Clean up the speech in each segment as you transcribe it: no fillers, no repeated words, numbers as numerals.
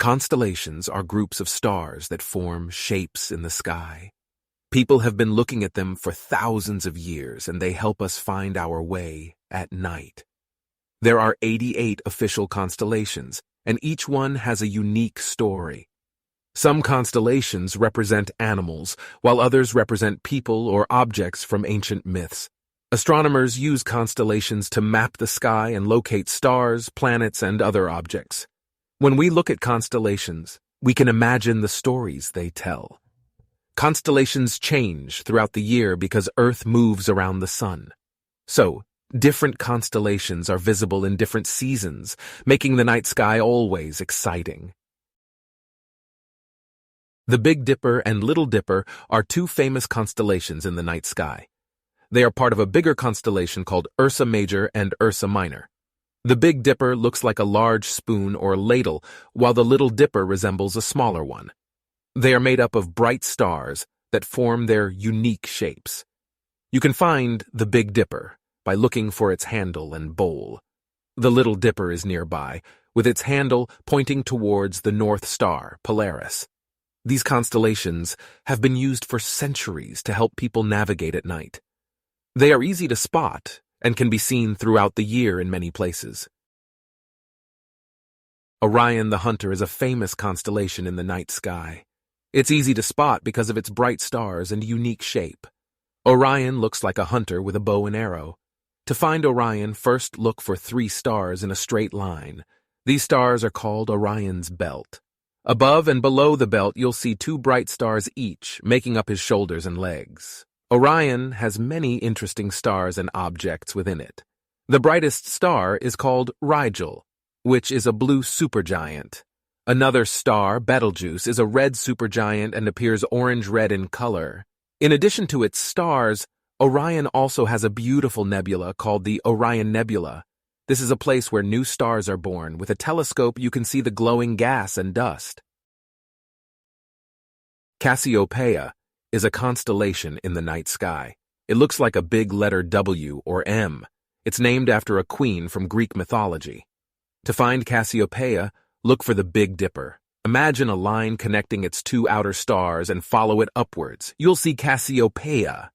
Constellations are groups of stars that form shapes in the sky. People have been looking at them for thousands of years, and they help us find our way at night. There are 88 official constellations, and each one has a unique story. Some constellations represent animals, while others represent people or objects from ancient myths. Astronomers use constellations to map the sky and locate stars, planets, and other objects. When we look at constellations, we can imagine the stories they tell. Constellations change throughout the year because Earth moves around the sun. So, different constellations are visible in different seasons, making the night sky always exciting. The Big Dipper and Little Dipper are two famous constellations in the night sky. They are part of a bigger constellation called Ursa Major and Ursa Minor. The Big Dipper looks like a large spoon or ladle, while the Little Dipper resembles a smaller one. They are made up of bright stars that form their unique shapes. You can find the Big Dipper by looking for its handle and bowl. The Little Dipper is nearby, with its handle pointing towards the North Star, Polaris. These constellations have been used for centuries to help people navigate at night. They are easy to spot and can be seen throughout the year in many places. Orion the Hunter is a famous constellation in the night sky. It's easy to spot because of its bright stars and unique shape. Orion looks like a hunter with a bow and arrow. To find Orion, first look for 3 stars in a straight line. These stars are called Orion's belt. Above and below the belt, you'll see 2 bright stars each, making up his shoulders and legs. Orion has many interesting stars and objects within it. The brightest star is called Rigel, which is a blue supergiant. Another star, Betelgeuse, is a red supergiant and appears orange-red in color. In addition to its stars, Orion also has a beautiful nebula called the Orion Nebula. This is a place where new stars are born. With a telescope, you can see the glowing gas and dust. Cassiopeia is a constellation in the night sky. It looks like a big letter W or M. It's named after a queen from Greek mythology. To find Cassiopeia, look for the Big Dipper. Imagine a line connecting its 2 outer stars and follow it upwards. You'll see Cassiopeia.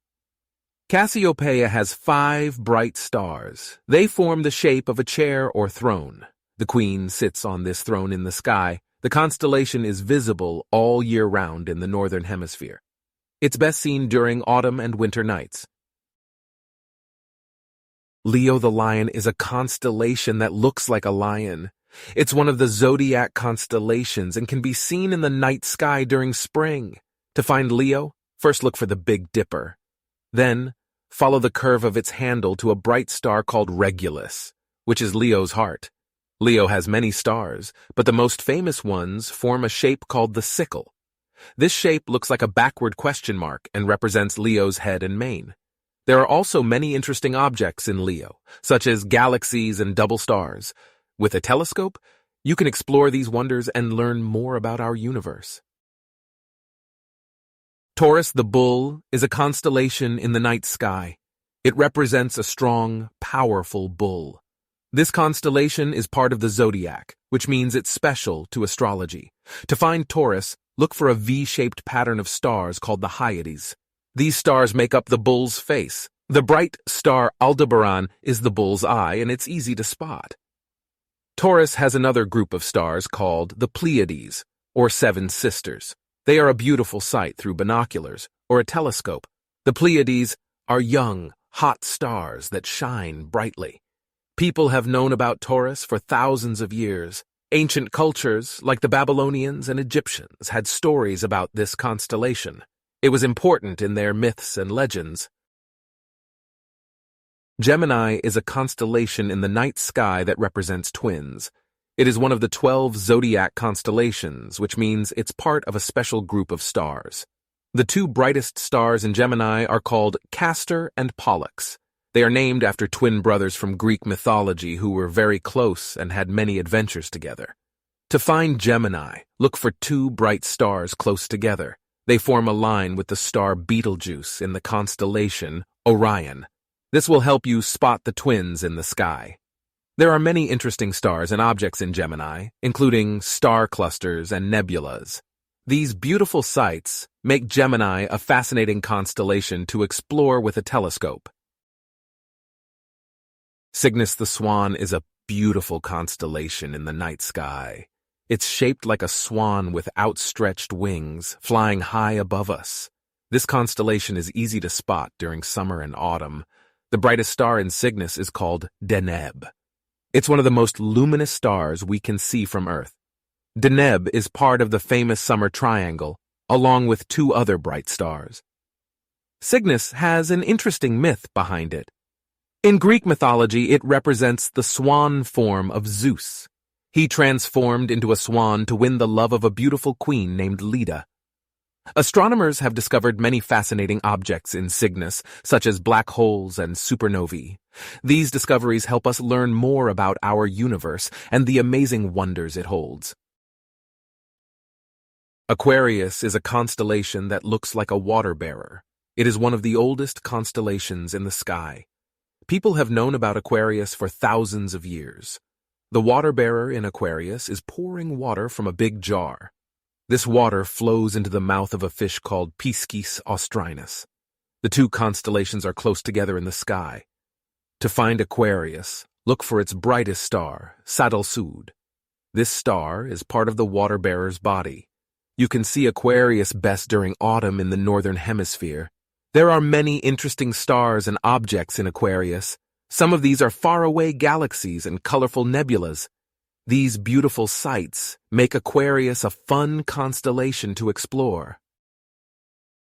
Cassiopeia has 5 bright stars. They form the shape of a chair or throne. The queen sits on this throne in the sky. The constellation is visible all year round in the northern hemisphere. It's best seen during autumn and winter nights. Leo the Lion is a constellation that looks like a lion. It's one of the zodiac constellations and can be seen in the night sky during spring. To find Leo, first look for the Big Dipper. Then, follow the curve of its handle to a bright star called Regulus, which is Leo's heart. Leo has many stars, but the most famous ones form a shape called the sickle. This shape looks like a backward question mark and represents Leo's head and mane. There are also many interesting objects in Leo, such as galaxies and double stars. With a telescope, you can explore these wonders and learn more about our universe. Taurus the Bull is a constellation in the night sky. It represents a strong, powerful bull. This constellation is part of the zodiac, which means it's special to astrology. To find Taurus, look for a V-shaped pattern of stars called the Hyades. These stars make up the bull's face. The bright star Aldebaran is the bull's eye, and it's easy to spot. Taurus has another group of stars called the Pleiades, or 7 sisters. They are a beautiful sight through binoculars or a telescope. The Pleiades are young, hot stars that shine brightly. People have known about Taurus for thousands of years. Ancient cultures, like the Babylonians and Egyptians, had stories about this constellation. It was important in their myths and legends. Gemini is a constellation in the night sky that represents twins. It is one of the 12 zodiac constellations, which means it's part of a special group of stars. The 2 brightest stars in Gemini are called Castor and Pollux. They are named after twin brothers from Greek mythology who were very close and had many adventures together. To find Gemini, look for 2 bright stars close together. They form a line with the star Betelgeuse in the constellation Orion. This will help you spot the twins in the sky. There are many interesting stars and objects in Gemini, including star clusters and nebulas. These beautiful sights make Gemini a fascinating constellation to explore with a telescope. Cygnus the Swan is a beautiful constellation in the night sky. It's shaped like a swan with outstretched wings, flying high above us. This constellation is easy to spot during summer and autumn. The brightest star in Cygnus is called Deneb. It's one of the most luminous stars we can see from Earth. Deneb is part of the famous summer triangle, along with two other bright stars. Cygnus has an interesting myth behind it. In Greek mythology, it represents the swan form of Zeus. He transformed into a swan to win the love of a beautiful queen named Leda. Astronomers have discovered many fascinating objects in Cygnus, such as black holes and supernovae. These discoveries help us learn more about our universe and the amazing wonders it holds. Aquarius is a constellation that looks like a water-bearer. It is one of the oldest constellations in the sky. People have known about Aquarius for thousands of years. The water-bearer in Aquarius is pouring water from a big jar. This water flows into the mouth of a fish called Piscis austrinus. The two constellations are close together in the sky. To find Aquarius, look for its brightest star, Saddle Sud. This star is part of the water-bearer's body. You can see Aquarius best during autumn in the northern hemisphere. There are many interesting stars and objects in Aquarius. Some of these are faraway galaxies and colorful nebulas. These beautiful sights make Aquarius a fun constellation to explore.